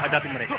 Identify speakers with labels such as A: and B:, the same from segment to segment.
A: Hadapi mereka.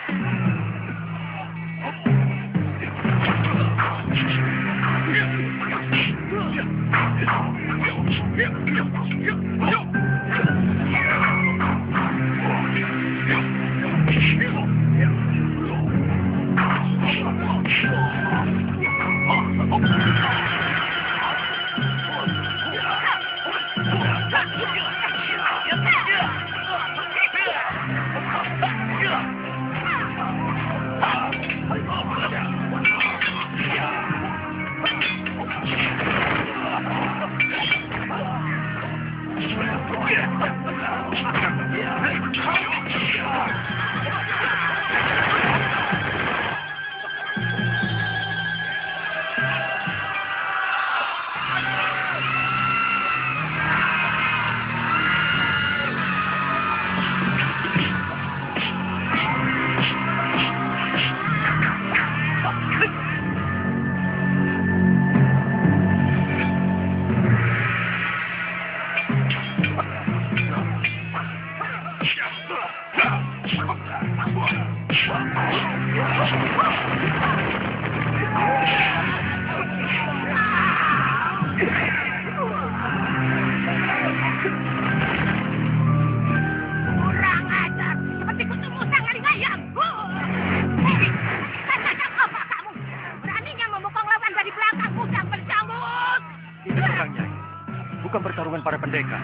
A: Bukan pertarungan para pendekar.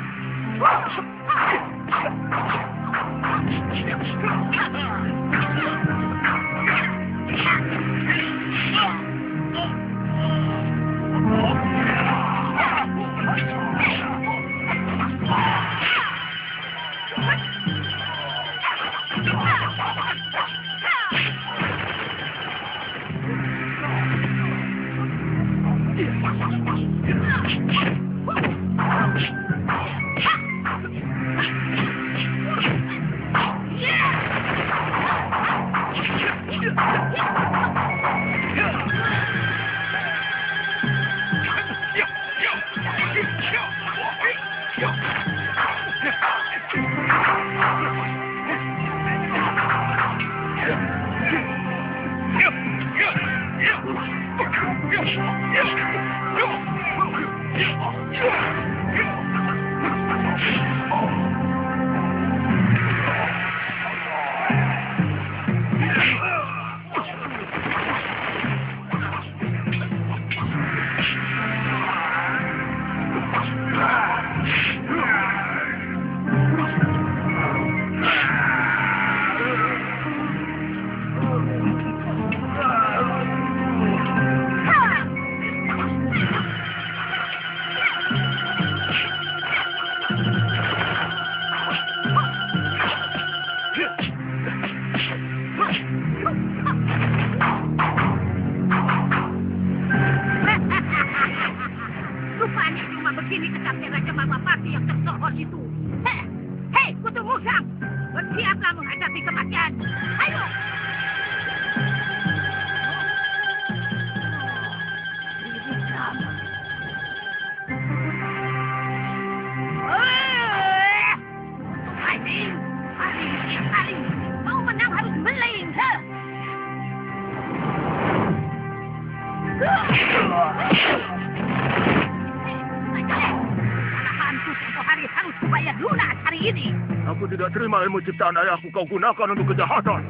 B: Aku tidak terima ilmu ciptaan ayahku kau gunakan untuk kejahatan.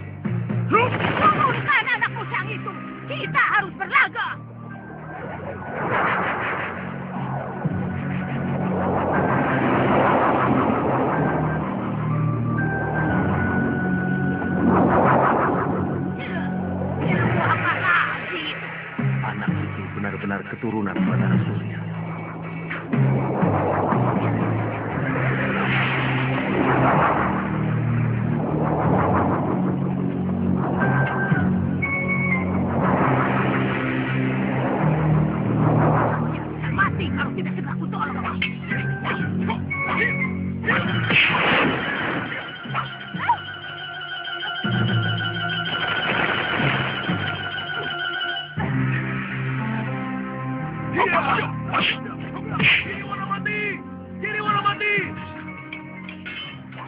C: Uruskan anak musang itu. Kita harus berlaga. Apa lagi?
B: Anak itu benar-benar keturunan pada rasulnya.
C: Mati kalau tidak segera aku tolong.
B: Kiri warna mati.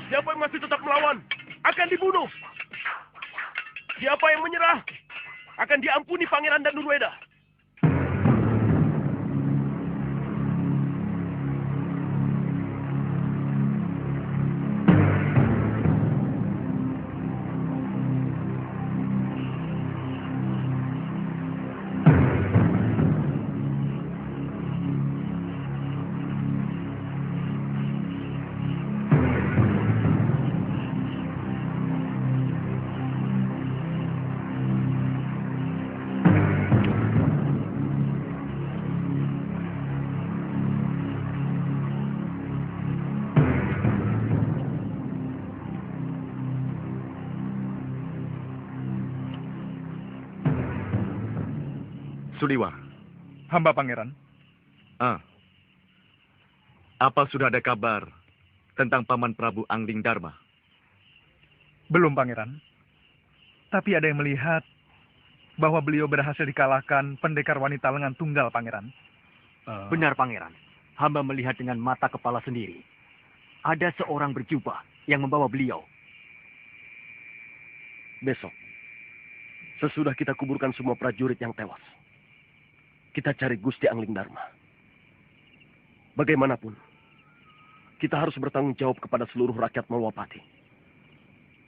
B: Siapa yang masih tetap melawan akan dibunuh. Siapa yang menyerah akan diampuni Pangeran dan Nurweda.
D: Suliwa.
E: Hamba pangeran.
D: Apa sudah ada kabar tentang Paman Prabu Angling Dharma?
E: Belum pangeran. Tapi ada yang melihat bahwa beliau berhasil dikalahkan pendekar wanita lengan tunggal pangeran.
A: Benar, Pangeran. Hamba melihat dengan mata kepala sendiri. Ada seorang berjubah yang membawa beliau.
B: Besok, sesudah kita kuburkan semua prajurit yang tewas, kita cari Gusti Angling Dharma. Bagaimanapun, kita harus bertanggung jawab kepada seluruh rakyat Malwapati,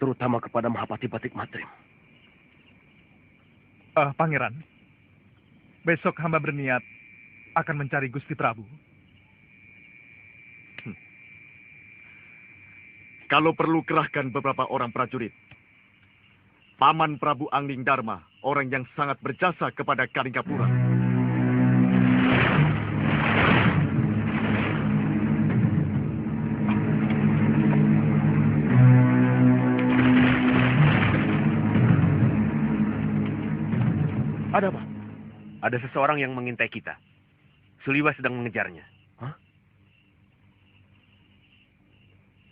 B: terutama kepada Mahapati Batik Matrim.
E: Pangeran, besok hamba berniat akan mencari Gusti Prabu.
D: Kalau perlu kerahkan beberapa orang prajurit. Paman Prabu Angling Dharma, orang yang sangat berjasa kepada Kalingapura.
B: Ada apa?
F: Ada seseorang yang mengintai kita. Suliwa sedang mengejarnya.
B: Hah?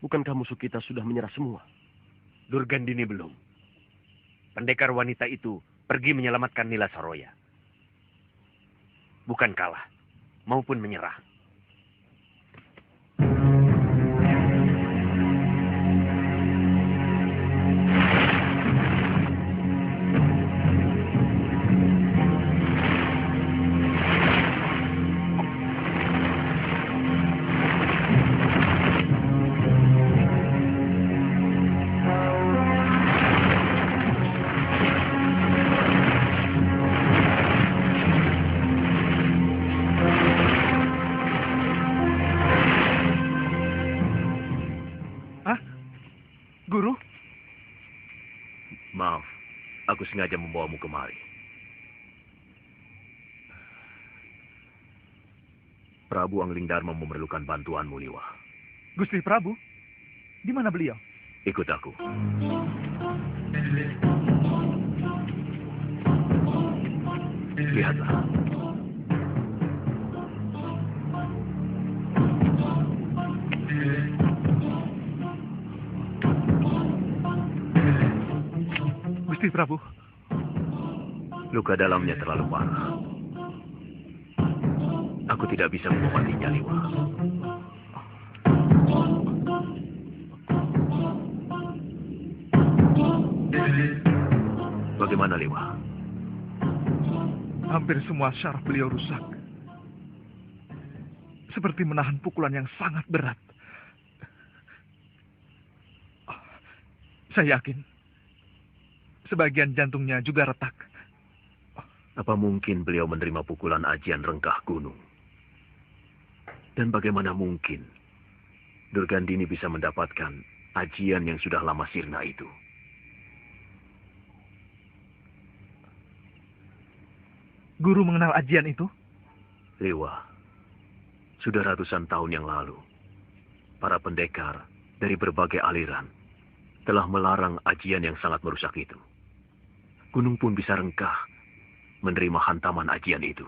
B: Bukankah musuh kita sudah menyerah semua?
F: Durgandini belum. Pendekar wanita itu pergi menyelamatkan Nila Saroya. Bukan kalah, maupun menyerah.
E: Guru?
F: Maaf, aku sengaja membawamu kemari. Prabu Angling Dharma memerlukan bantuanmu, Liwa.
E: Gusti Prabu? Di mana beliau?
F: Ikut aku. Lihatlah.
E: Gusti Prabu.
F: Luka dalamnya terlalu parah. Aku tidak bisa mengobatinya, Liwa. Bagaimana, Liwa?
E: Hampir semua syaraf beliau rusak. Seperti menahan pukulan yang sangat berat. Saya yakin sebagian jantungnya juga retak.
F: Apa mungkin beliau menerima pukulan ajian rengkah gunung? Dan bagaimana mungkin Durgandini bisa mendapatkan ajian yang sudah lama sirna itu?
E: Guru mengenal ajian itu?
F: Liwa, sudah ratusan tahun yang lalu, para pendekar dari berbagai aliran telah melarang ajian yang sangat merusak itu. Gunung pun bisa rengkah menerima hantaman ajian itu.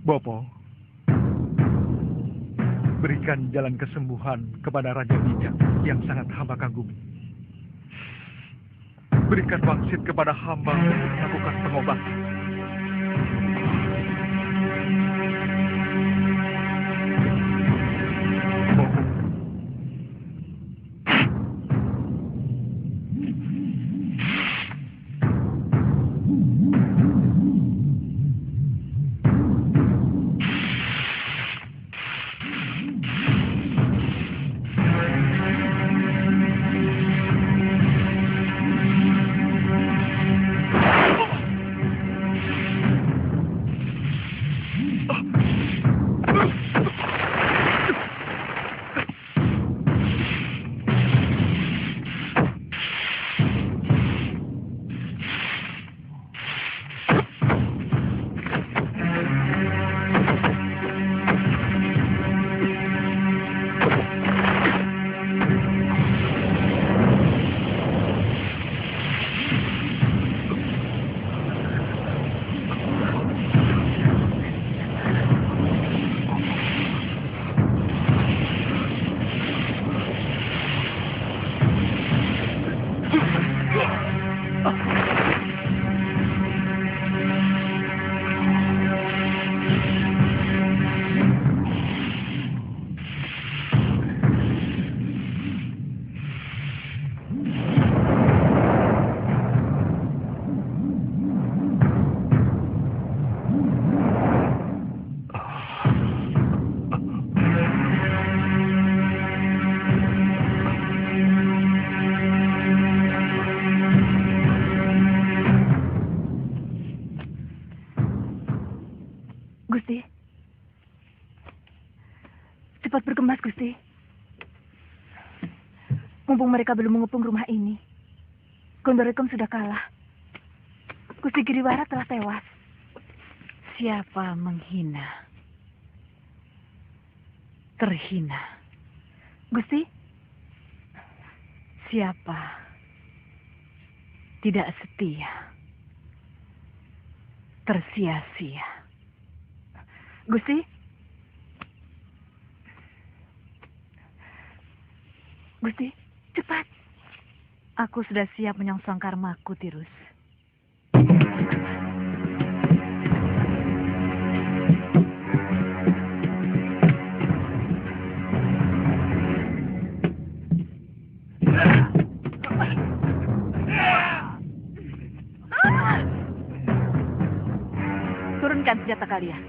E: Bopo, berikan jalan kesembuhan kepada Raja Bijak yang sangat hamba kagumi. Berikan wangsit kepada hamba untuk melakukan pengobatan. Bopo.
C: cepat bergemas, Gusti. Mumpung mereka belum mengepung rumah ini. Gondorikum sudah kalah. Gusti Giriwara telah tewas.
G: Siapa menghina, terhina.
C: Gusti,
G: Siapa tidak setia, tersia-sia.
C: Gusti. Gusti, cepat.
G: Aku sudah siap menyongsong karmaku, Tirus. Turunkan senjata kalian.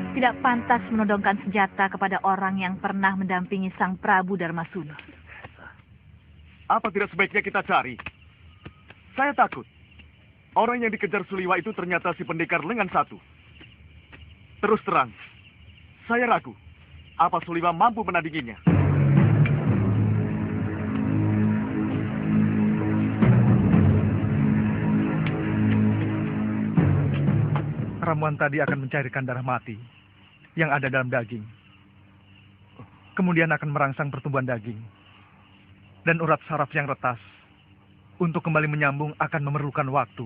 G: Tidak pantas menodongkan senjata kepada orang yang pernah mendampingi Sang Prabu Darmasuno.
D: Apa tidak sebaiknya kita cari? Saya takut. Orang yang dikejar Suliwa itu ternyata si pendekar lengan satu. Terus terang, saya ragu. Apa Suliwa mampu menandinginya?
E: Ramuan tadi akan mencairkan darah mati yang ada dalam daging. Kemudian akan merangsang pertumbuhan daging. Dan urat saraf yang retas untuk kembali menyambung akan memerlukan waktu.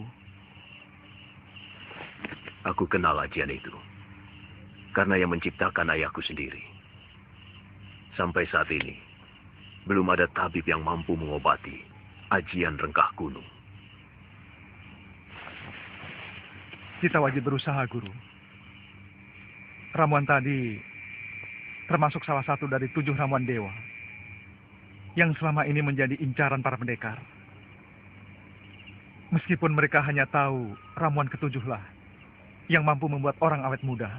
F: Aku kenal ajian itu. Karena yang menciptakan ayahku sendiri. Sampai saat ini, belum ada tabib yang mampu mengobati ajian rengkah gunung.
E: Kita wajib berusaha, Guru. Ramuan tadi termasuk salah satu dari 7 ramuan dewa yang selama ini menjadi incaran para pendekar. Meskipun mereka hanya tahu ramuan ketujuhlah yang mampu membuat orang awet muda.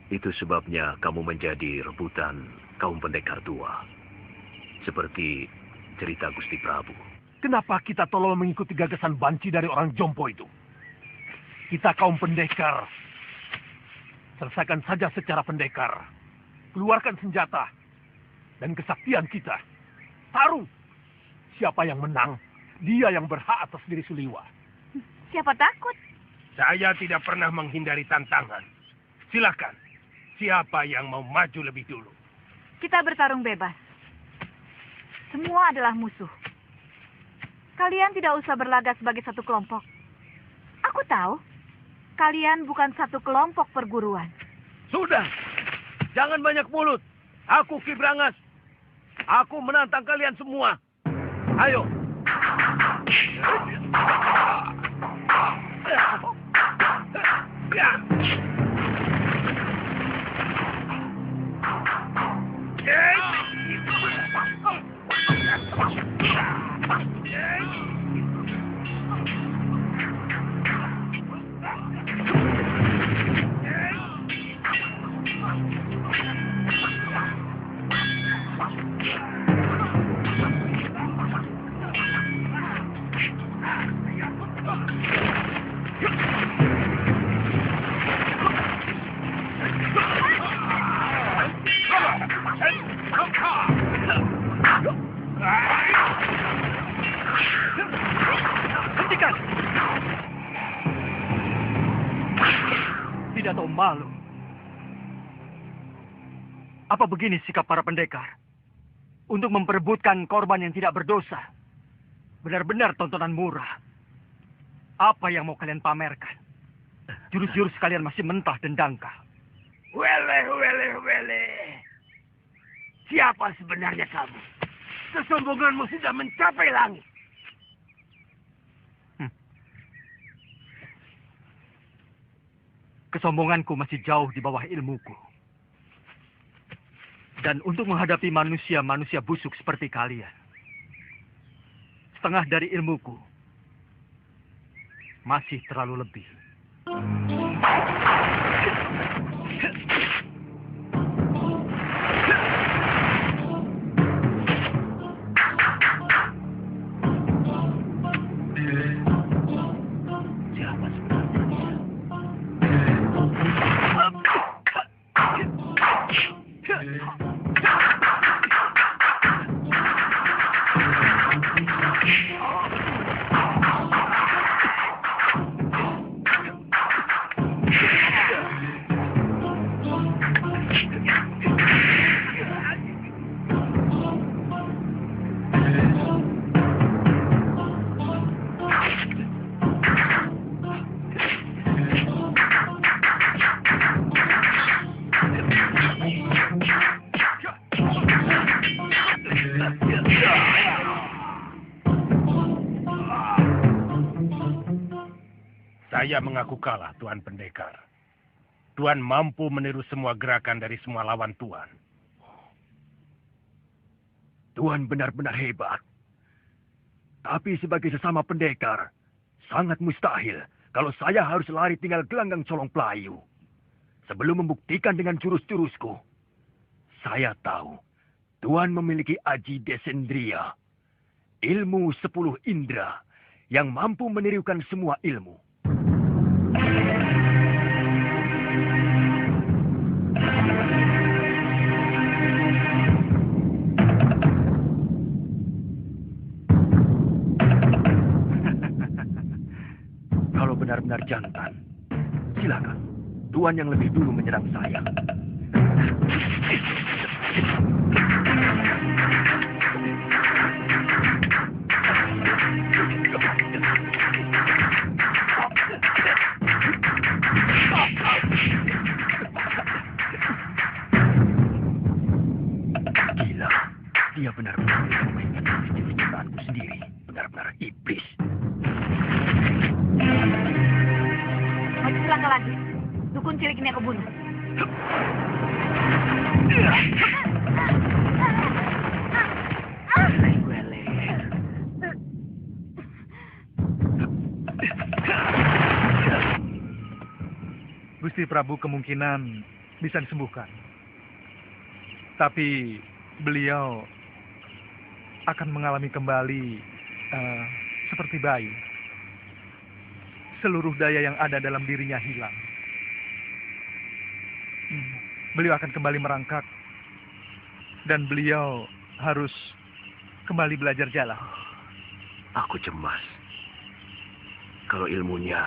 F: Itu sebabnya kamu menjadi rebutan kaum pendekar tua. Seperti cerita Gusti Prabu.
B: Kenapa kita tolong mengikuti gagasan banci dari orang jompo itu? Kita kaum pendekar. Selesaikan saja secara pendekar. Keluarkan senjata dan kesaktian kita. Tarung. Siapa yang menang, dia yang berhak atas diri Suliwa.
C: Siapa takut?
B: Saya tidak pernah menghindari tantangan. Silakan. Siapa yang mau maju lebih dulu?
G: Kita bertarung bebas. Semua adalah musuh. Kalian tidak usah berlagak sebagai satu kelompok. Aku tahu, kalian bukan satu kelompok perguruan.
B: Sudah. Jangan banyak mulut. Aku Ki Brangas. Aku menantang kalian semua. Ayo. Hentikan! Tidak tahu malu. Apa begini sikap para pendekar? Untuk memperebutkan korban yang tidak berdosa. Benar-benar tontonan murah. Apa yang mau kalian pamerkan? Jurus-jurus kalian masih mentah dan dangkal. Wele. Siapa sebenarnya kamu? Kesombonganmu sudah mencapai langit. Kesombonganku masih jauh di bawah ilmuku. Dan untuk menghadapi manusia-manusia busuk seperti kalian, setengah dari ilmuku masih terlalu lebih. Siapa sebenarnya dia? Saya mengaku kalah, Tuan Pendekar. Tuan mampu meniru semua gerakan dari semua lawan Tuan.
A: Tuan benar-benar hebat. Tapi sebagai sesama pendekar, sangat mustahil kalau saya harus lari tinggal gelanggang colong pelayu. Sebelum membuktikan dengan jurus-jurusku, saya tahu Tuan memiliki Aji Desendria, ilmu 10 indera yang mampu menirukan semua ilmu. Kalau benar-benar jantan, silakan. Tuan yang lebih dulu menyerang saya. Gila, dia benar-benar memainkan ciptaanku sendiri. Benar-benar iblis.
G: Maju selangkah lagi. Dukun cilik ini aku bunuh.
E: Gusti Prabu kemungkinan bisa disembuhkan. Tapi beliau akan mengalami kembali seperti bayi. Seluruh daya yang ada dalam dirinya hilang. Beliau akan kembali merangkak. Dan beliau harus kembali belajar jalan.
F: Aku cemas. Kalau ilmunya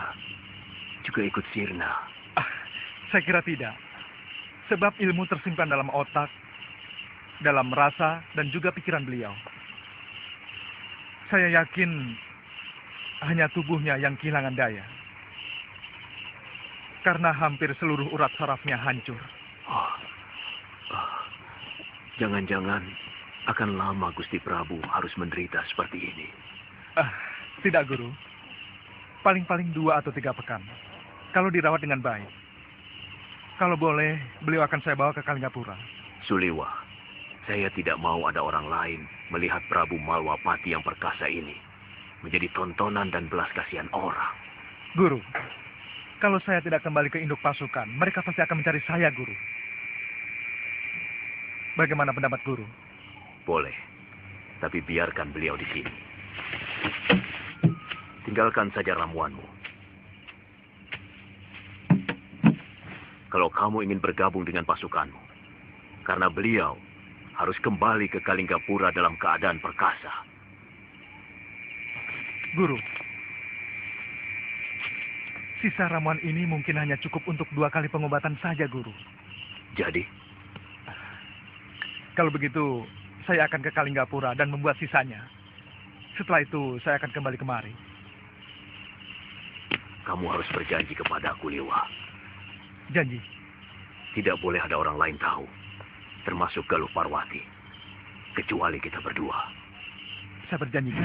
F: juga ikut sirna.
E: Saya kira tidak. Sebab ilmu tersimpan dalam otak, dalam rasa, dan juga pikiran beliau. Saya yakin hanya tubuhnya yang kehilangan daya. Karena hampir seluruh urat sarafnya hancur.
F: Jangan-jangan akan lama Gusti Prabu harus menderita seperti ini.
E: Tidak, Guru. Paling-paling 2 atau 3 pekan. Kalau dirawat dengan baik. Kalau boleh, beliau akan saya bawa ke Kalinggapura.
F: Suliwa, saya tidak mau ada orang lain melihat Prabu Malwapati yang perkasa ini menjadi tontonan dan belas kasihan orang.
E: Guru, kalau saya tidak kembali ke induk pasukan, mereka pasti akan mencari saya, Guru. Bagaimana pendapat Guru?
F: Boleh, tapi biarkan beliau di sini. Tinggalkan saja ramuanmu. Kalau kamu ingin bergabung dengan pasukanmu, karena beliau harus kembali ke Kalinggapura dalam keadaan perkasa.
E: Guru, sisa ramuan ini mungkin hanya cukup untuk 2 kali pengobatan saja, Guru.
F: Jadi?
E: Kalau begitu, saya akan ke Kalinggapura dan membuat sisanya. Setelah itu, saya akan kembali kemari.
F: Kamu harus berjanji kepadaku, Liwa.
E: Janji.
F: Tidak boleh ada orang lain tahu, termasuk Galuh Parwati, kecuali kita berdua.
E: Saya berjanji.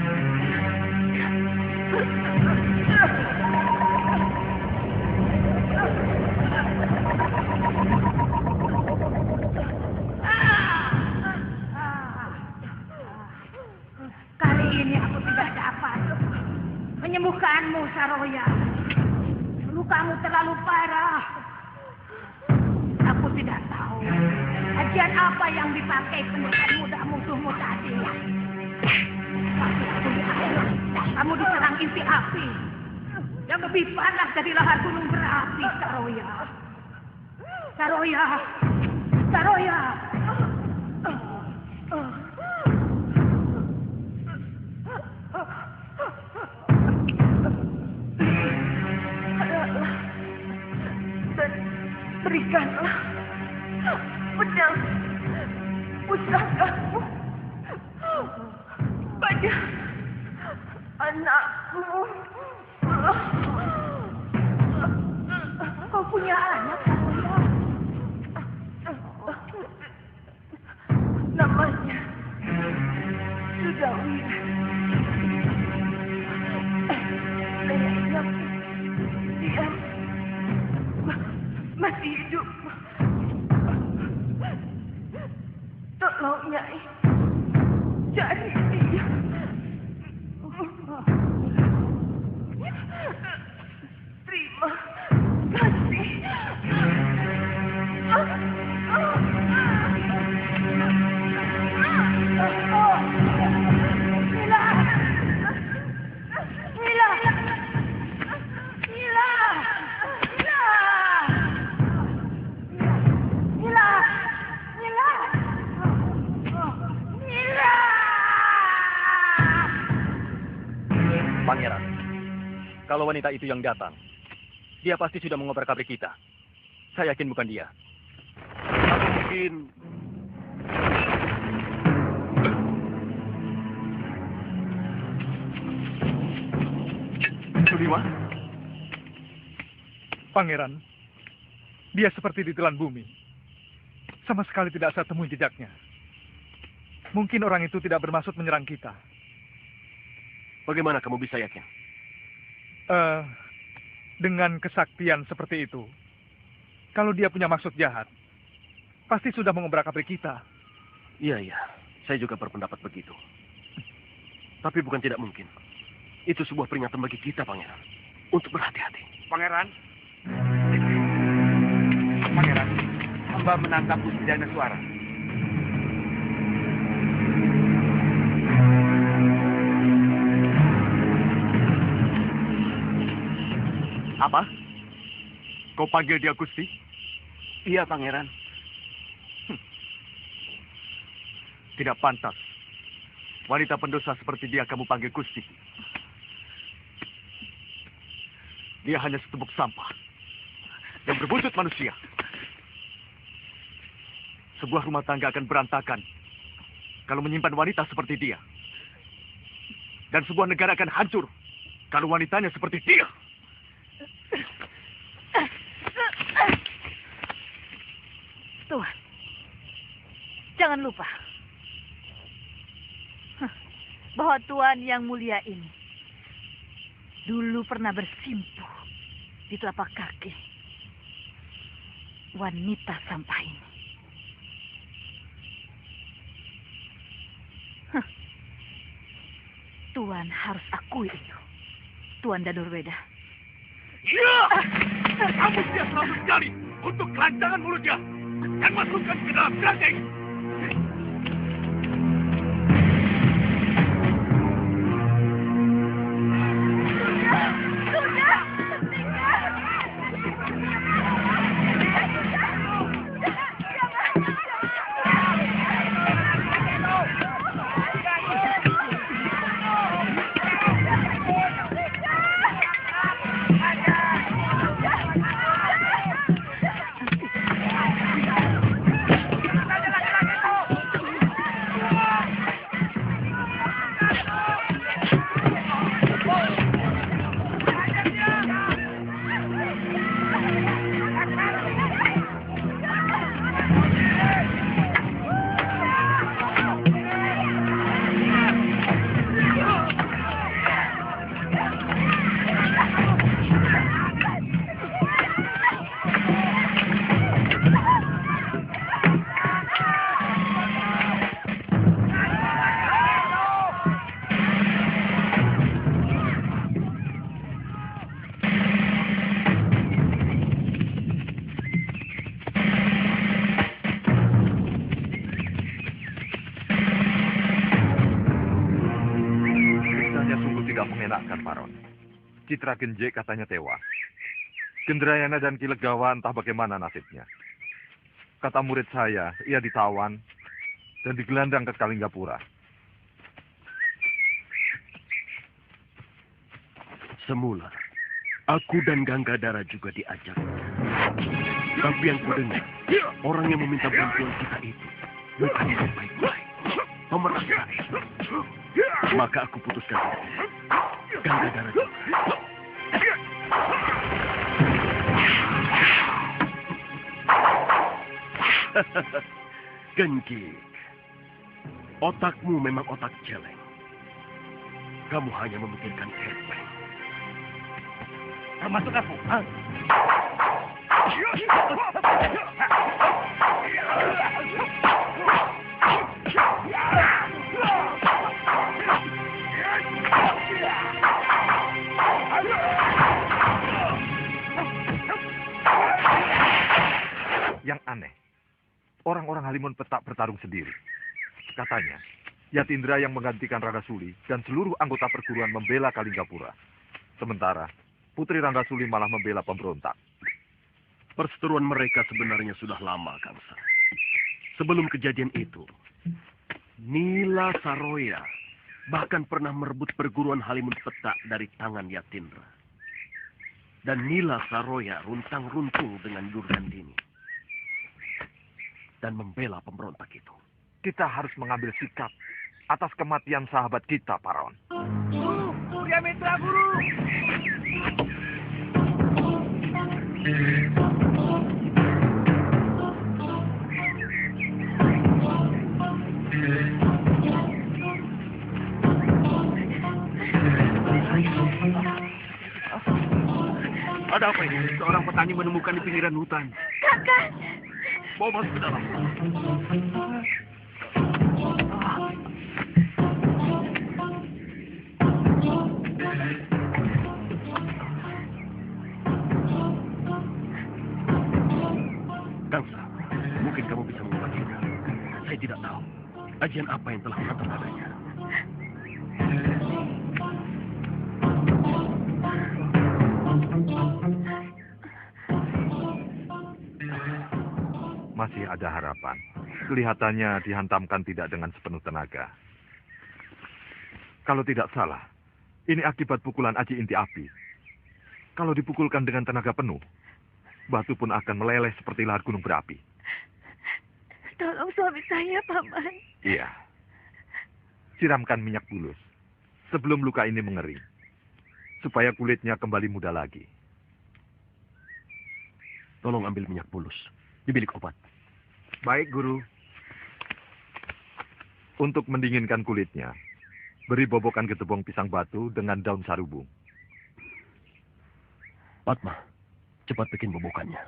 G: Kali ini aku tidak dapat menyembuhkanmu, Saroya. Lukamu terlalu parah. Aku tidak tahu ajian apa yang dipakai pendekar muda musuhmu tadi. Tapi aku lihat kamu diserang inti api yang lebih panas dari lahar gunung berapi, Saroya. Saroya, Saroya.
C: pusakamu. Banyak anakmu. Kau punya anak, Samuel? Namanya Sudawira. Kayaknya dia masih hidup. Tolong, Nyai, cari dia. Terima kasih.
A: Pangeran, kalau wanita itu yang datang, dia pasti sudah mengobrak-abrik kita. Saya yakin bukan dia. Atau mungkin
D: Suliwa?
E: Pangeran, dia seperti ditelan bumi. Sama sekali tidak saya temui jejaknya. Mungkin orang itu tidak bermaksud menyerang kita.
F: Bagaimana kamu bisa yakin?
E: Dengan kesaktian seperti itu, kalau dia punya maksud jahat, pasti sudah mengobrak-abrik kita.
F: Iya, saya juga berpendapat begitu. Tapi bukan tidak mungkin. Itu sebuah peringatan bagi kita, Pangeran. Untuk berhati-hati.
H: Pangeran, hamba menangkap Pusdana Suara.
D: Apa? Kau panggil dia Gusti?
H: Iya, Pangeran.
D: Tidak pantas. Wanita pendosa seperti dia kamu panggil Gusti. Dia hanya setumpuk sampah yang berwujud manusia. Sebuah rumah tangga akan berantakan kalau menyimpan wanita seperti dia. Dan sebuah negara akan hancur kalau wanitanya seperti dia.
G: Tuan, jangan lupa bahwa Tuan yang mulia ini dulu pernah bersimpuh di telapak kaki wanita sampah ini. Tuan harus akui itu, Tuan Dadorweda.
B: Ya! Kamu dia 100 kali untuk kelancangan mulutnya dan masukkan ke dalam keranjang.
I: Citra Genjek katanya tewas. Gendrayana dan Ki Legawa entah bagaimana nasibnya. Kata murid saya, ia ditawan dan digelandang ke Kalinggapura.
F: Semula, aku dan Ganggadara juga diajak. Tapi yang kudengar, orang yang meminta bantuan kita itu
A: Bukan itu baik-baik. Pemeras rakyat. Maka aku putuskan. Gangadara juga. Genggik. Otakmu memang otak celeng. Kamu hanya memikirkan kepeng.
B: Termasuk aku. Ha?
I: Yang aneh, orang-orang Halimun Petak bertarung sendiri. Katanya, Yatindra yang menggantikan Rangga Suli dan seluruh anggota perguruan membela Kalinggapura. Sementara, Putri Rangga Suli malah membela pemberontak.
A: Perseteruan mereka sebenarnya sudah lama, Kangsa. Sebelum kejadian itu, Nila Saroya bahkan pernah merebut perguruan Halimun Petak dari tangan Yatindra. Dan Nila Saroya runtang-runtung dengan Durgandini. Dan membela pemberontak itu.
I: Kita harus mengambil sikap atas kematian sahabat kita, Paraon.
B: Guru, Surya Mitra Guru.
A: Ada apa ini? Seorang petani menemukan di pinggiran hutan.
C: Kakak.
A: Bawa masuk ke dalam. Kangsa, mungkin kamu bisa mengobatinya. Saya tidak tahu. Ajian apa yang telah menantang padanya.
I: Masih ada harapan. Kelihatannya dihantamkan tidak dengan sepenuh tenaga. Kalau tidak salah, ini akibat pukulan aji inti api. Kalau dipukulkan dengan tenaga penuh, batu pun akan meleleh seperti lahar gunung berapi.
C: Tolong suami saya, Paman.
I: Iya. Siramkan minyak bulus sebelum luka ini mengering, supaya kulitnya kembali muda lagi.
A: Tolong ambil minyak bulus di bilik obat.
D: Baik, Guru.
I: Untuk mendinginkan kulitnya, beri bobokan getebong pisang batu dengan daun sarubung.
A: Padma, cepat bikin bobokannya.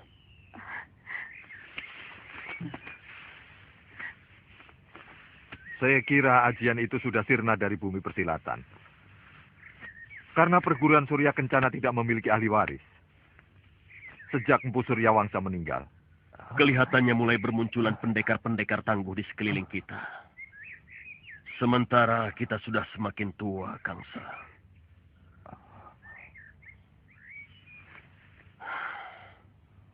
I: Saya kira ajian itu sudah sirna dari bumi persilatan. Karena perguruan Surya Kencana tidak memiliki ahli waris. Sejak Empu Suryawangsa meninggal.
A: Kelihatannya mulai bermunculan pendekar-pendekar tangguh di sekeliling kita. Sementara kita sudah semakin tua, Kangsa.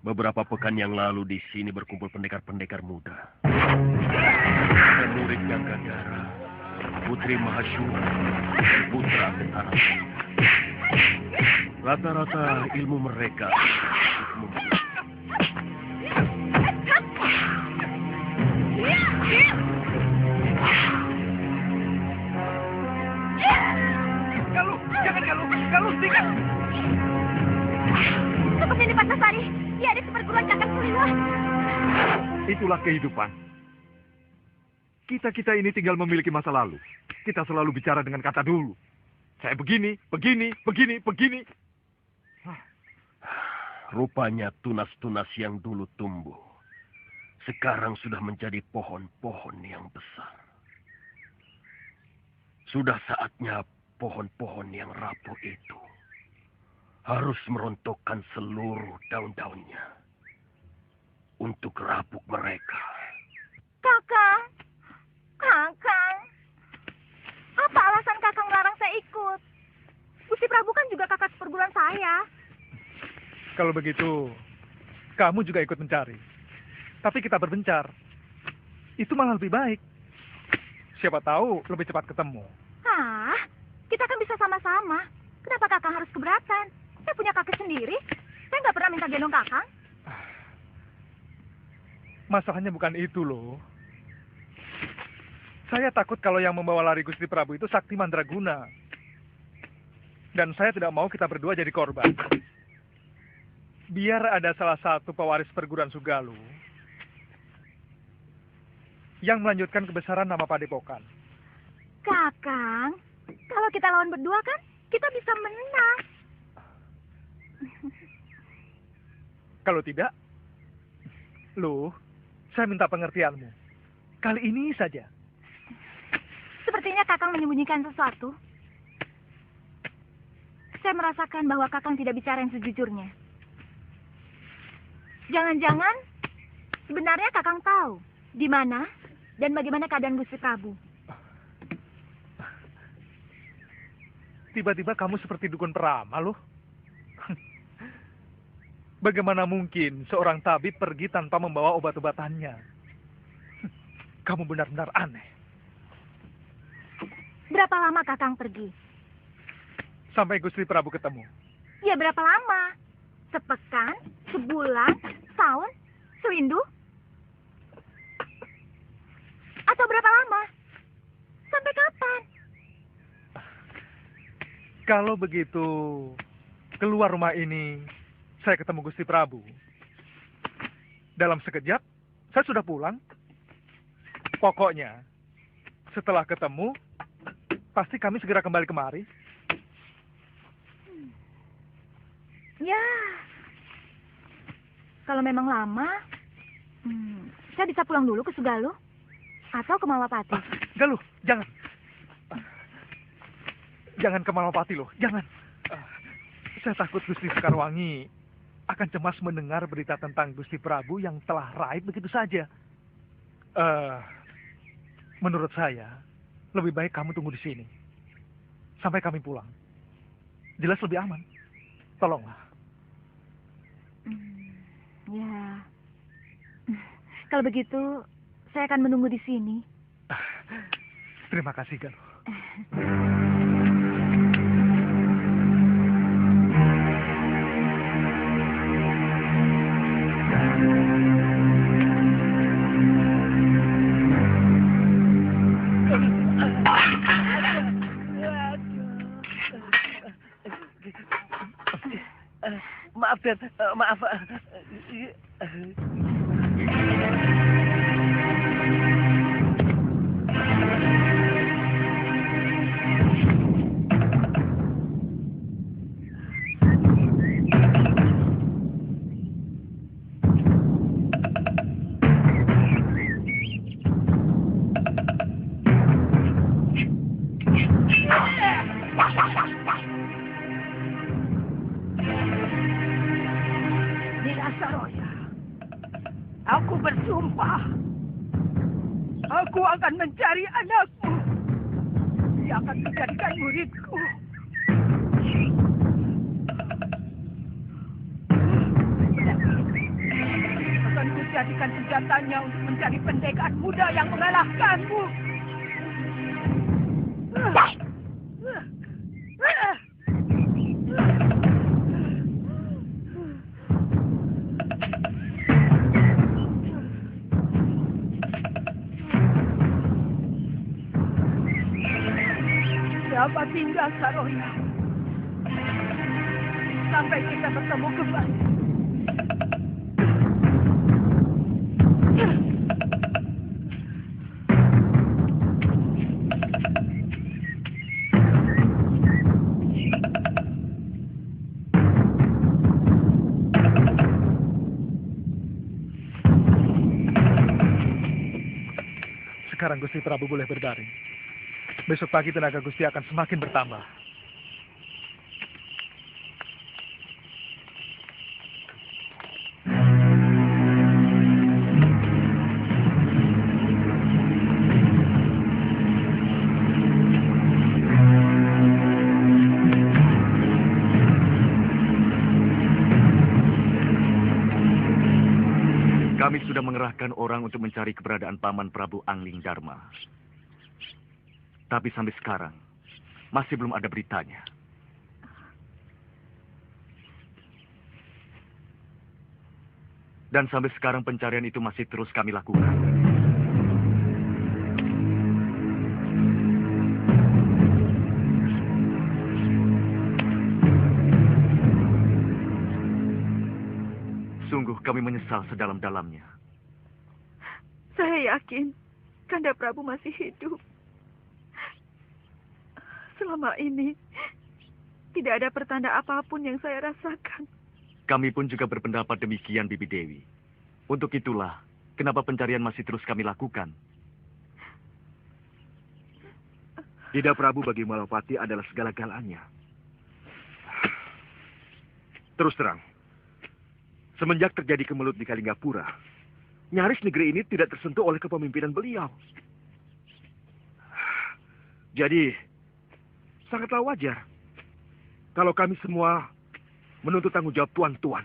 A: Beberapa pekan yang lalu di sini berkumpul pendekar-pendekar muda. Dan murid Gangadara, Putri Mahashura, dan Putra Tentara. Rata-rata ilmu mereka
B: Galuh, jangan Galuh. Galuh, tinggal.
C: Seperti di Pasasari, dia ada di perguruan Cakar Suliwa.
I: Itulah kehidupan. Kita-kita ini tinggal memiliki masa lalu. Kita selalu bicara dengan kata dulu. Saya begini, begini, begini, begini.
A: Rupanya tunas-tunas yang dulu tumbuh, sekarang sudah menjadi pohon-pohon yang besar. Sudah saatnya pohon-pohon yang rapuh itu harus merontokkan seluruh daun-daunnya untuk rabuk mereka.
C: Kakang, Kakang, apa alasan Kakang melarang saya ikut? Gusti Prabu kan juga kakak seperguruan saya.
E: Kalau begitu, kamu juga ikut mencari. Tapi kita berbencar. Itu malah lebih baik. Siapa tahu lebih cepat ketemu.
C: Hah? Kita kan bisa sama-sama. Kenapa Kakang harus keberatan? Saya punya kaki sendiri. Saya nggak pernah minta gendong Kakang.
E: Masalahnya bukan itu loh. Saya takut kalau yang membawa lari Gusti Prabu itu Sakti Mandraguna. Dan saya tidak mau kita berdua jadi korban. Biar ada salah satu pewaris perguruan Sugalu yang melanjutkan kebesaran nama Padepokan.
C: Kakang, kalau kita lawan berdua kan, kita bisa menang.
E: Kalau tidak, saya minta pengertianmu. Kali ini saja.
C: Sepertinya Kakang menyembunyikan sesuatu. Saya merasakan bahwa Kakang tidak bicara yang sejujurnya. Jangan-jangan sebenarnya Kakang tahu di mana dan bagaimana keadaan Gusti Prabu.
E: Tiba-tiba kamu seperti dukun peramal, loh. Bagaimana mungkin seorang tabib pergi tanpa membawa obat-obatannya? Kamu benar-benar aneh.
C: Berapa lama Kakang pergi?
E: Sampai Gusti Prabu ketemu.
C: Ya berapa lama? Sepekan, sebulan, setahun, sewindu? Atau berapa lama? Sampai kapan?
E: Kalau begitu, keluar rumah ini, saya ketemu Gusti Prabu. Dalam sekejap, saya sudah pulang. Pokoknya, setelah ketemu, pasti kami segera kembali kemari.
C: Ya, kalau memang lama, saya bisa pulang dulu ke Sugalu atau ke Malapati.
E: Galuh, jangan. Jangan ke Malapati loh, jangan. Saya takut Gusti Sekarwangi akan cemas mendengar berita tentang Gusti Prabu yang telah raib begitu saja. Menurut saya, lebih baik kamu tunggu di sini sampai kami pulang. Jelas lebih aman. Tolonglah.
C: Ya. Kalau begitu, saya akan menunggu di sini.
E: Terima kasih, Galuh.
H: Maaf, Den. Maaf.
J: Aku bersumpah, aku akan mencari anakmu. Dia akan menjadikan muridku. Akan kujadikan senjatanya untuk mencari pendekar muda yang mengalahkanmu. Siapa tinggal Saroya? Sampai kita bertemu kembali.
E: Sekarang Gusti Prabu boleh berbaring. Besok pagi tenaga Gusti akan semakin bertambah.
D: Kami sudah mengerahkan orang untuk mencari keberadaan Paman Prabu Angling Dharma. Tapi sampai sekarang, masih belum ada beritanya. Dan sampai sekarang pencarian itu masih terus kami lakukan. kami menyesal sedalam-dalamnya.
K: Saya yakin Kanda Prabu masih hidup. Selama ini tidak ada pertanda apapun yang saya rasakan.
D: Kami pun juga berpendapat demikian, Bibi Dewi. Untuk itulah, kenapa pencarian masih terus kami lakukan.
A: Tidak Prabu bagi Malapati adalah segala-galanya. Terus terang, semenjak terjadi kemelut di Kalinggapura, nyaris negeri ini tidak tersentuh oleh kepemimpinan beliau. Jadi, sangatlah wajar kalau kami semua menuntut tanggung jawab tuan-tuan.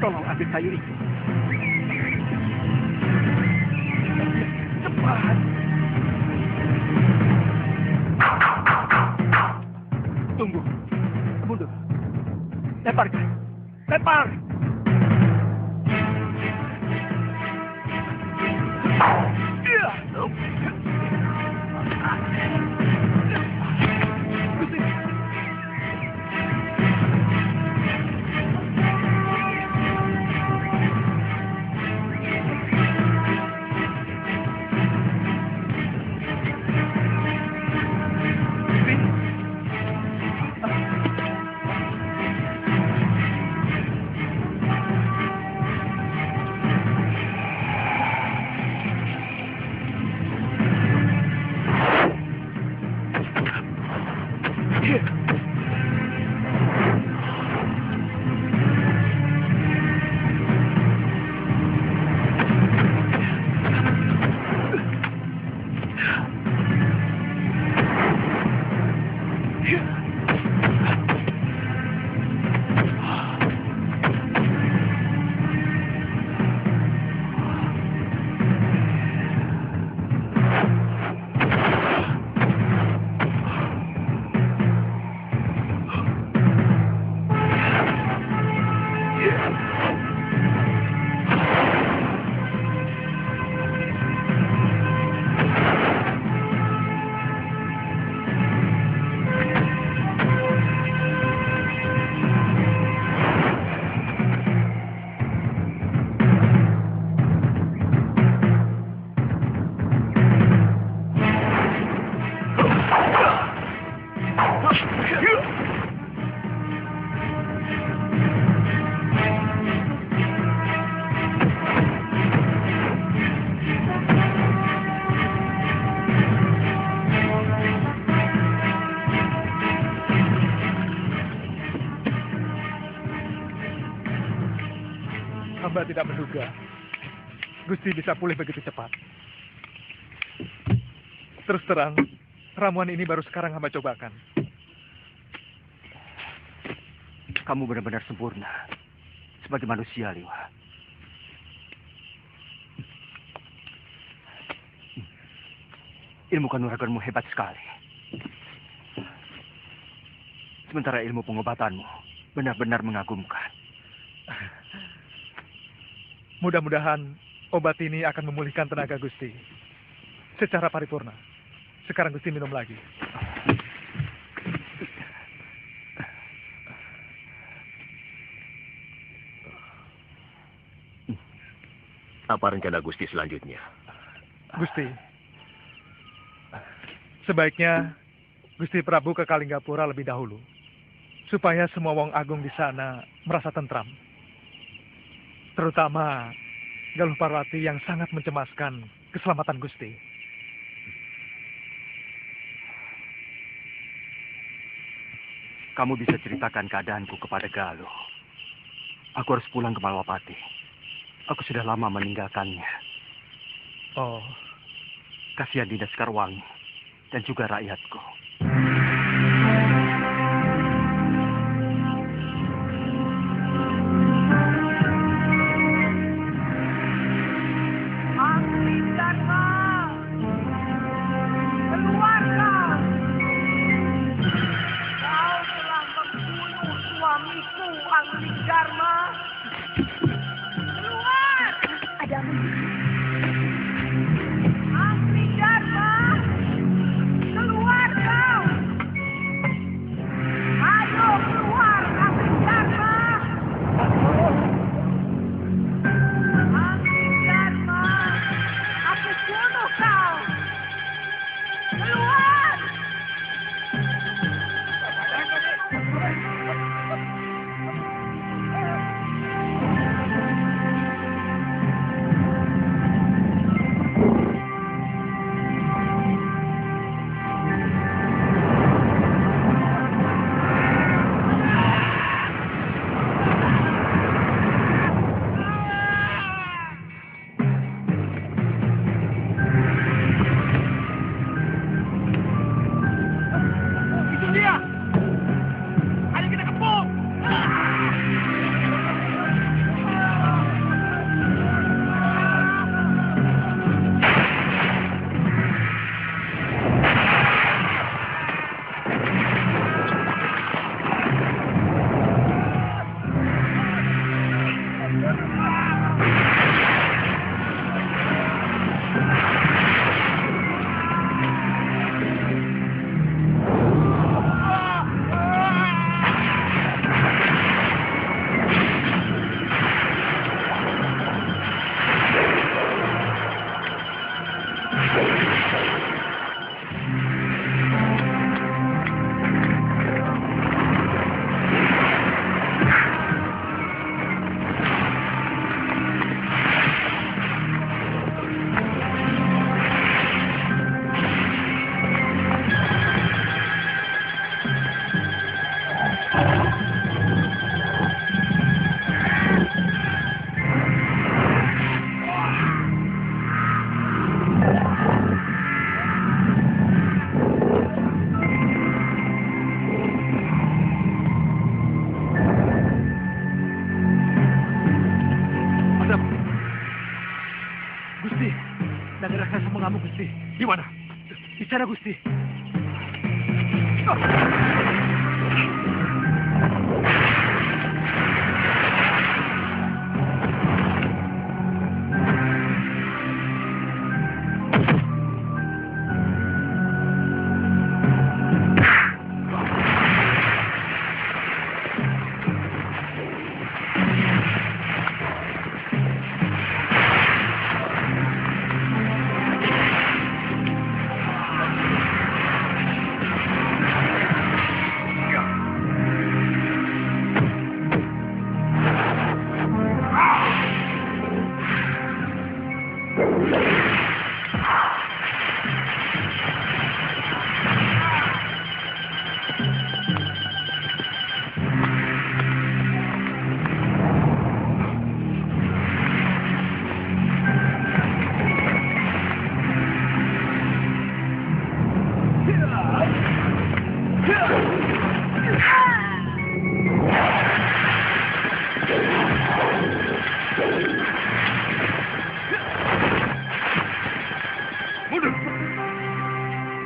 B: Tolong ambil kayu itu. Cepat. Tunggu. Mundur. Lemparkan. Lempar.
E: Hamba tidak menduga Gusti bisa pulih begitu cepat. Terus terang, ramuan ini baru sekarang hamba cobakan.
A: Kamu benar-benar sempurna sebagai manusia, Liwa. Ilmu kanuraganmu hebat sekali. Sementara ilmu pengobatanmu benar-benar mengagumkan.
E: Mudah-mudahan obat ini akan memulihkan tenaga Gusti secara paripurna. Sekarang Gusti minum lagi.
F: Apa rencana Gusti selanjutnya?
E: Gusti, sebaiknya Gusti Prabu ke Kalinggapura lebih dahulu, supaya semua wong agung di sana merasa tentram. Terutama Galuh Parwati yang sangat mencemaskan keselamatan Gusti.
A: Kamu bisa ceritakan keadaanku kepada Galuh. Aku harus pulang ke Malwapati. Aku sudah lama meninggalkannya.
E: Oh,
A: Kasihan Dinda Sekarwangi dan juga rakyatku.
J: Keluar!
C: Ada apa?
J: Angling Dharma! Keluar kau! Ayo keluar, Angling Dharma! Angling Dharma! Aku bunuh kau! Keluar!
B: Itu dia! Ayo kita kepung! Ada apa? Gusti, naga raksasa mengamuk Gusti. Di mana? Di sana Gusti.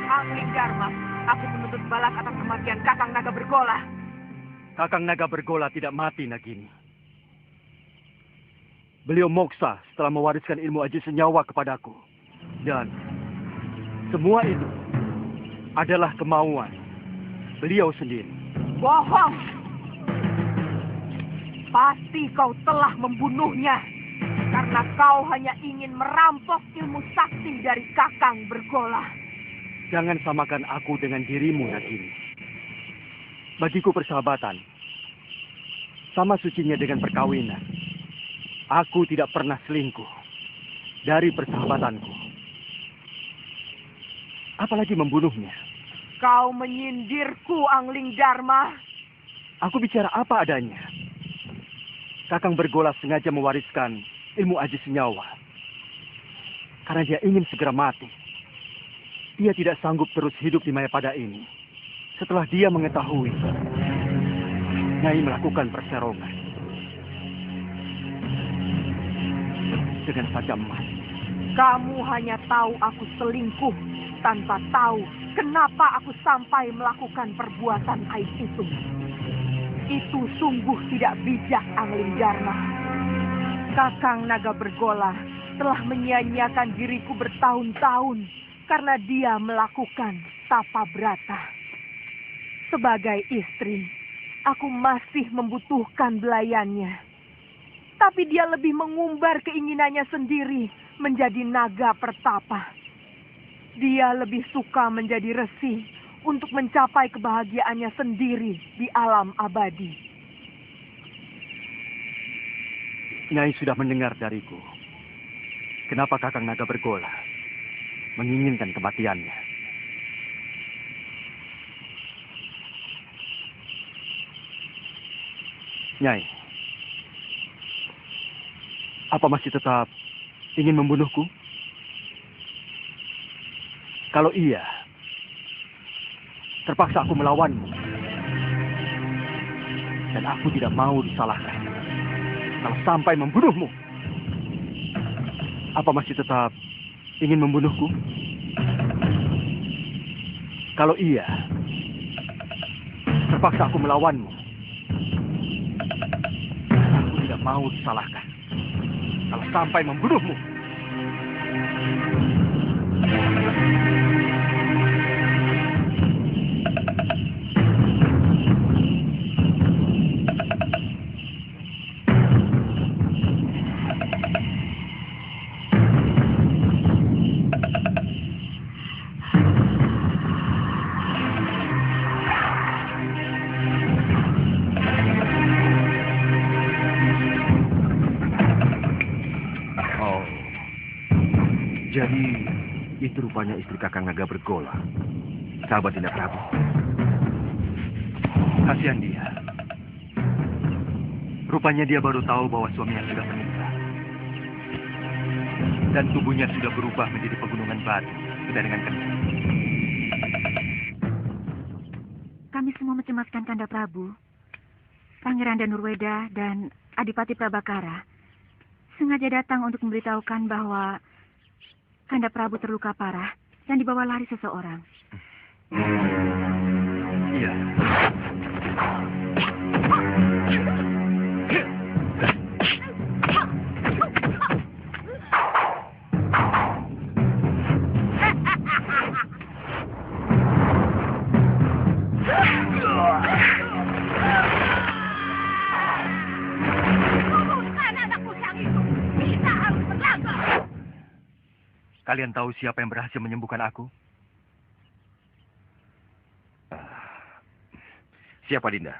B: Angling Dharma, aku menuntut balas atas kematian Kakang Naga Bergola.
A: Kakang Naga Bergola tidak mati, Nagini. Beliau moksa setelah mewariskan ilmu aji senyawa kepadaku. Dan semua itu adalah kemauan beliau sendiri.
J: Bohong! Pasti kau telah membunuhnya. Karena kau hanya ingin merampok ilmu sakti dari Kakang Bergola.
A: Jangan samakan aku dengan dirimu, Nagini. Bagiku persahabatan sama sucinya dengan perkawinan. Aku tidak pernah selingkuh dari persahabatanku. Apalagi membunuhnya.
J: Kau menyindirku, Angling Dharma.
A: Aku bicara apa adanya. Kakang Bergola sengaja mewariskan ilmu aji senyawa. Karena dia ingin segera mati. Dia tidak sanggup terus hidup di Mayapada ini. Setelah dia mengetahui Nyai melakukan perserongan. Dengan sajam mati.
J: Kamu hanya tahu aku selingkuh tanpa tahu kenapa aku sampai melakukan perbuatan aib itu. Itu sungguh tidak bijak, Angling Dharma. Kakang Naga Bergola telah menyia-nyiakan diriku bertahun-tahun karena dia melakukan tapa brata. Sebagai istri, aku masih membutuhkan belayannya. Tapi dia lebih mengumbar keinginannya sendiri menjadi naga pertapa. Dia lebih suka menjadi resi untuk mencapai kebahagiaannya sendiri di alam abadi.
A: Nyai sudah mendengar dariku. Kenapa Kakang Naga Bergola menginginkan kematiannya? Nyai, apa masih tetap ingin membunuhku? Kalau iya, terpaksa aku melawanmu. Dan aku tidak mau disalahkan kalau sampai membunuhmu. Apa masih tetap ingin membunuhku? Kalau iya, terpaksa aku melawanmu. Aku tidak mau disalahkan kalau sampai membunuhmu.
L: Jadi, itu rupanya istri Kakang Naga Bergola. Sahabat Dinda Prabu.
A: Kasihan dia. Rupanya dia baru tahu bahwa suaminya sudah meninggal. Dan tubuhnya sudah berubah menjadi pegunungan batu. Tidak dengan kendali.
K: Kami semua mencemaskan Kanda Prabu. Pangeran Danurweda dan Adipati Prabakara sengaja datang untuk memberitahukan bahwa Kanda Prabu terluka parah dan dibawa lari seseorang.
A: Iya. Kalian tahu siapa yang berhasil menyembuhkan aku?
L: Siapa Dinda?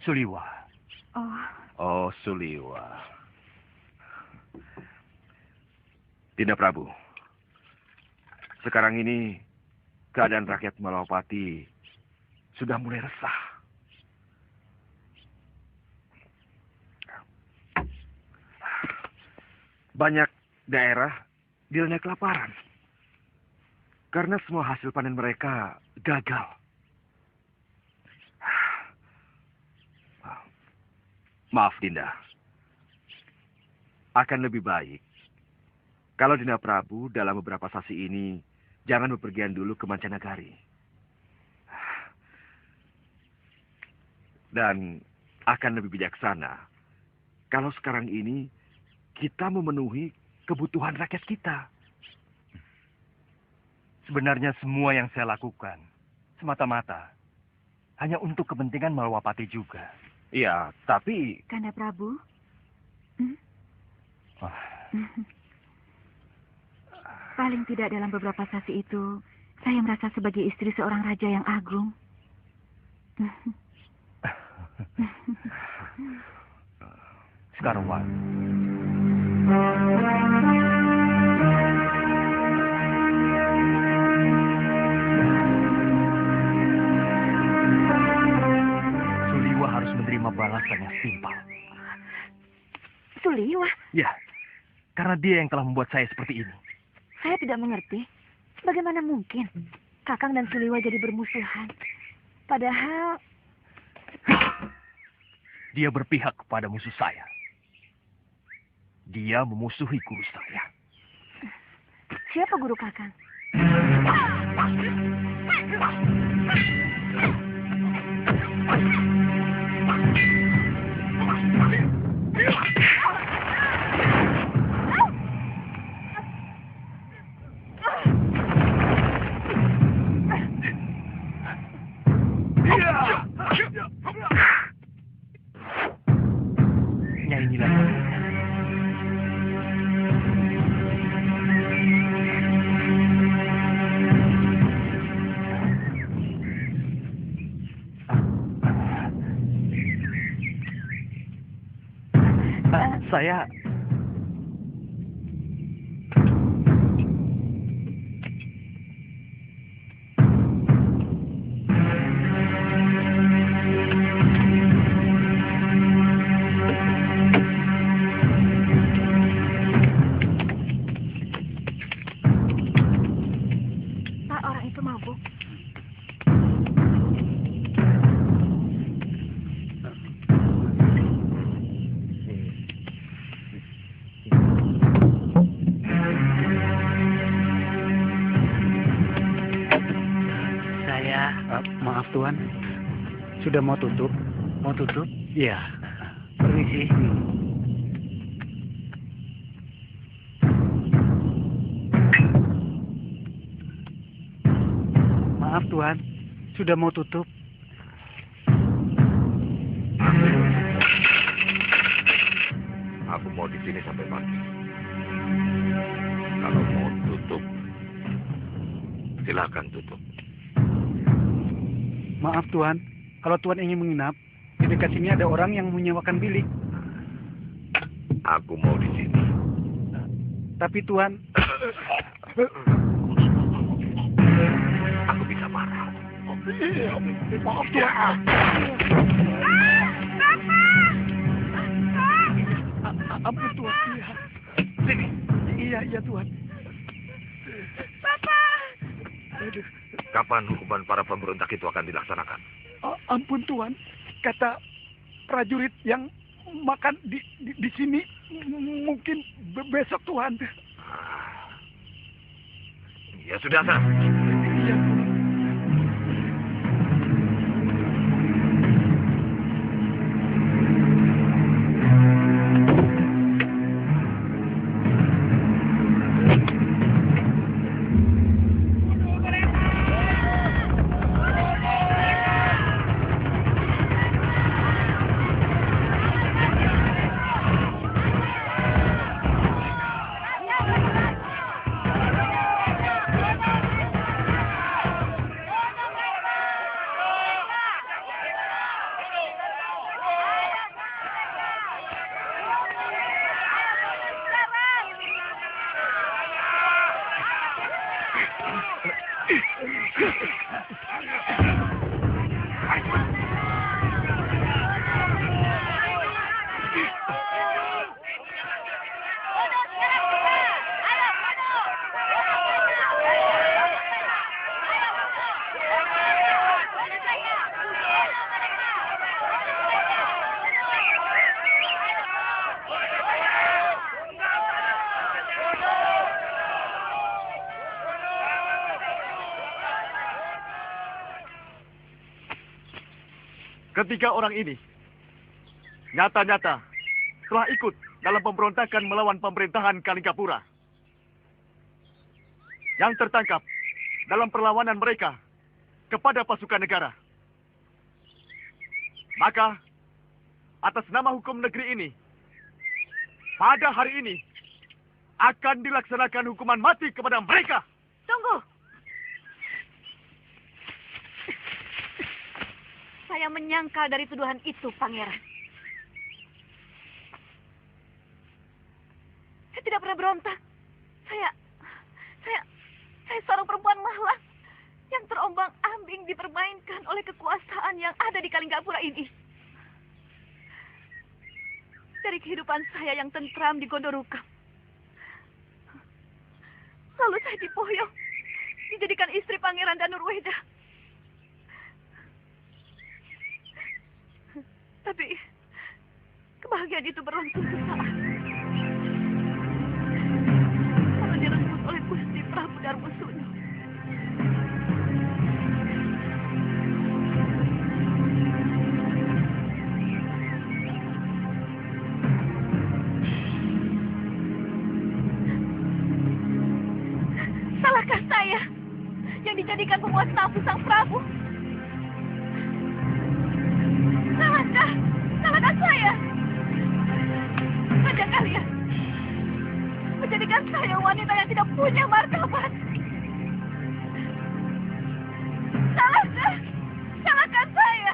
A: Suliwa.
L: Oh, Suliwa. Dinda Prabu. Sekarang ini keadaan rakyat Malawapati sudah mulai resah. Banyak daerah dilanda kelaparan. Karena semua hasil panen mereka gagal. Maaf Dinda. Akan lebih baik kalau Dinda Prabu dalam beberapa sasi ini jangan bepergian dulu ke mancanagari. Dan akan lebih bijaksana kalau sekarang ini kita memenuhi kebutuhan rakyat kita.
A: Sebenarnya semua yang saya lakukan semata-mata hanya untuk kepentingan Malawapati juga.
L: Iya, tapi...
K: Kanda Prabu? Paling tidak dalam beberapa sasi itu, saya merasa sebagai istri seorang raja yang agung.
A: Sekarang, Wan. Suliwa harus menerima balasan yang setimpal.
K: Suliwa?
A: Ya, karena dia yang telah membuat saya seperti ini.
K: Saya tidak mengerti. Bagaimana mungkin Kakang dan Suliwa jadi bermusuhan? Padahal...
A: Dia berpihak kepada musuh saya. Dia memusuhi guru saya.
K: Siapa guru Kakang?
B: Nyai Nila.
H: Saya
C: Pak, orang itu mabuk.
H: maaf Tuan. Sudah mau tutup? Mau tutup? Iya. Permisi. Maaf Tuan, sudah mau tutup.
I: Aku mau di sini sampai pagi. Kalau mau tutup, silakan tutup.
H: Maaf Tuan, kalau Tuan ingin menginap, di dekat sini ada orang yang menyewakan bilik.
I: Aku mau di sini.
H: Tapi Tuan,
I: aku bisa marah.
B: Maaf Tuan. Ampun Tuan. Iya. Sini. Iya Tuan.
I: Kapan hukuman para pemberontak itu akan dilaksanakan?
B: Ampun Tuan, kata prajurit yang makan di sini mungkin besok Tuan.
I: Ya sudah, San.
B: Iya.
D: Ketiga orang ini nyata-nyata telah ikut dalam pemberontakan melawan pemerintahan Kalingapura. Yang tertangkap dalam perlawanan mereka kepada pasukan negara. Maka, atas nama hukum negeri ini, pada hari ini akan dilaksanakan hukuman mati kepada mereka.
C: Tunggu. Saya menyangkal dari tuduhan itu, Pangeran. Saya tidak pernah berontak. Saya seorang perempuan malang yang terombang-ambing dipermainkan oleh kekuasaan yang ada di Kalingapura ini. Dari kehidupan saya yang tentram di Gondorukam. Lalu saya dipoyong, dijadikan istri Pangeran Danurweda. Tapi kebahagiaan itu berlangsung sesaat. Lalu direbut oleh Gusti Prabu Darmosuno. Salahkah saya yang dijadikan pemuas nafsu sang Prabu?
G: punya martabat. Salahkah? Salahkan saya.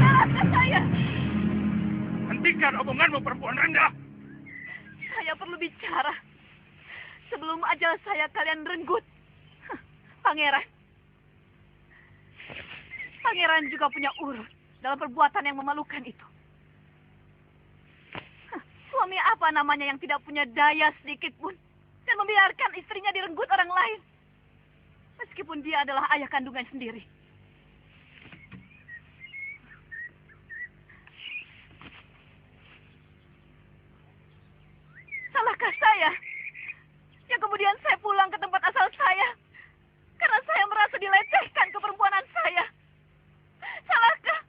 G: Salahkan saya.
B: Hentikan omonganmu, perempuan rendah.
G: Saya perlu bicara. Sebelum ajal saya kalian renggut. Pangeran. Pangeran juga punya urut dalam perbuatan yang memalukan itu. Suami apa namanya yang tidak punya daya sedikit pun dan membiarkan istrinya direnggut orang lain. Meskipun dia adalah ayah kandungan sendiri. Salahkah saya? Yang kemudian saya pulang ke tempat asal saya. Karena saya merasa dilecehkan keperempuanan saya. Salahkah?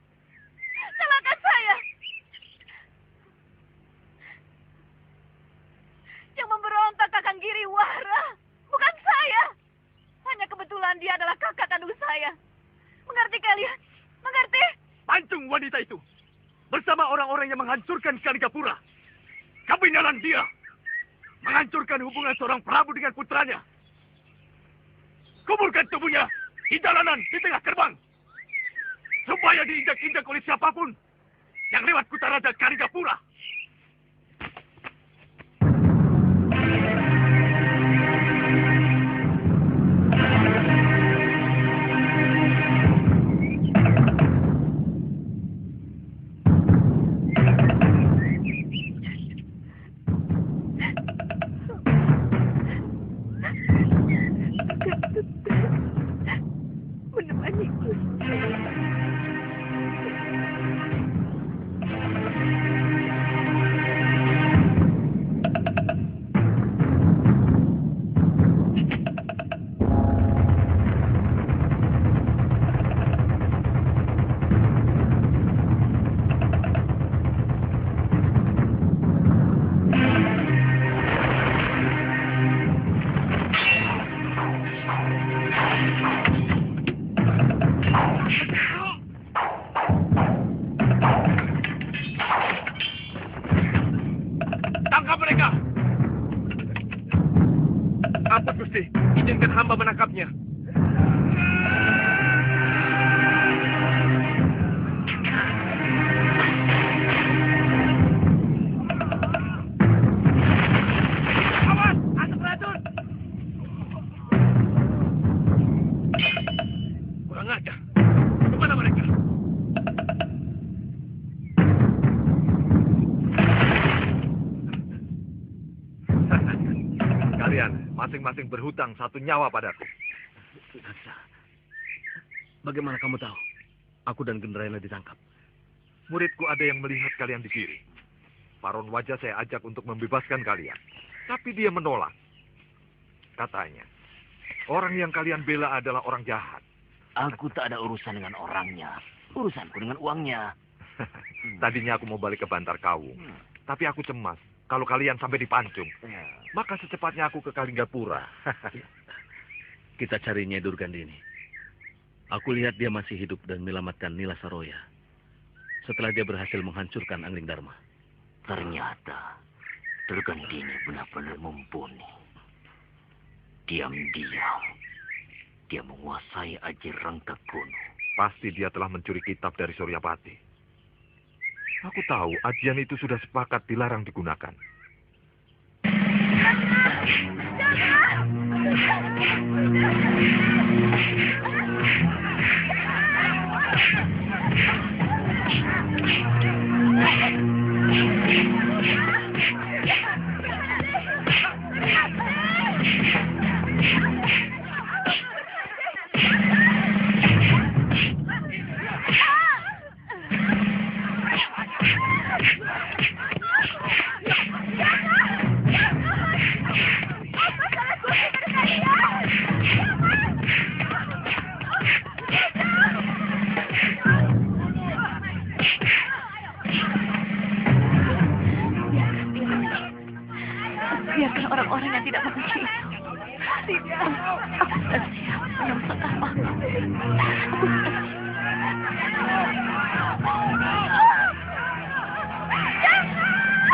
G: Salahkah saya? Yang memberontak Kakang Giriwara. Bukan saya. Hanya kebetulan dia adalah kakak kandung saya. Mengerti kalian? Mengerti?
A: Pancung wanita itu. Bersama orang-orang yang menghancurkan Kaligapura. Kabinalan dia. Menghancurkan hubungan seorang Prabu dengan putranya. Kuburkan tubuhnya di jalanan di tengah gerbang. Supaya diinjak-injak oleh siapapun yang lewat Kutaraja Kaligapura. Izinkan hamba menangkapnya. Awas, asap racun. Kurang ajar. Kemana mereka?
I: Kalian masing-masing berhutang 1 nyawa padaku.
F: Bagaimana kamu tahu? Aku dan Gendrayana ditangkap.
I: Muridku ada yang melihat kalian di kiri. Paron Wajah saya ajak untuk membebaskan kalian. Tapi dia menolak. Katanya, orang yang kalian bela adalah orang jahat.
M: Aku tak ada urusan dengan orangnya. Urusanku dengan uangnya.
I: Tadinya aku mau balik ke Bantar Kawung. Tapi aku cemas. Kalau kalian sampai dipancung, maka secepatnya aku ke Kalinggapura.
F: Kita cari Nyai Durgandini. Aku lihat dia masih hidup dan menyelamatkan Nila Saroya. Setelah dia berhasil menghancurkan Angling Dharma.
M: Ternyata Durgandini benar-benar mumpuni. Diam-diam, dia menguasai Aji Rangka Kuno.
I: Pasti dia telah mencuri kitab dari Suryapati. Aku tahu ajian itu sudah sepakat dilarang digunakan.
G: Biarkan orang-orang yang tidak mengerti itu. Tidak, aku sudah siap menyusul apa. Jangan!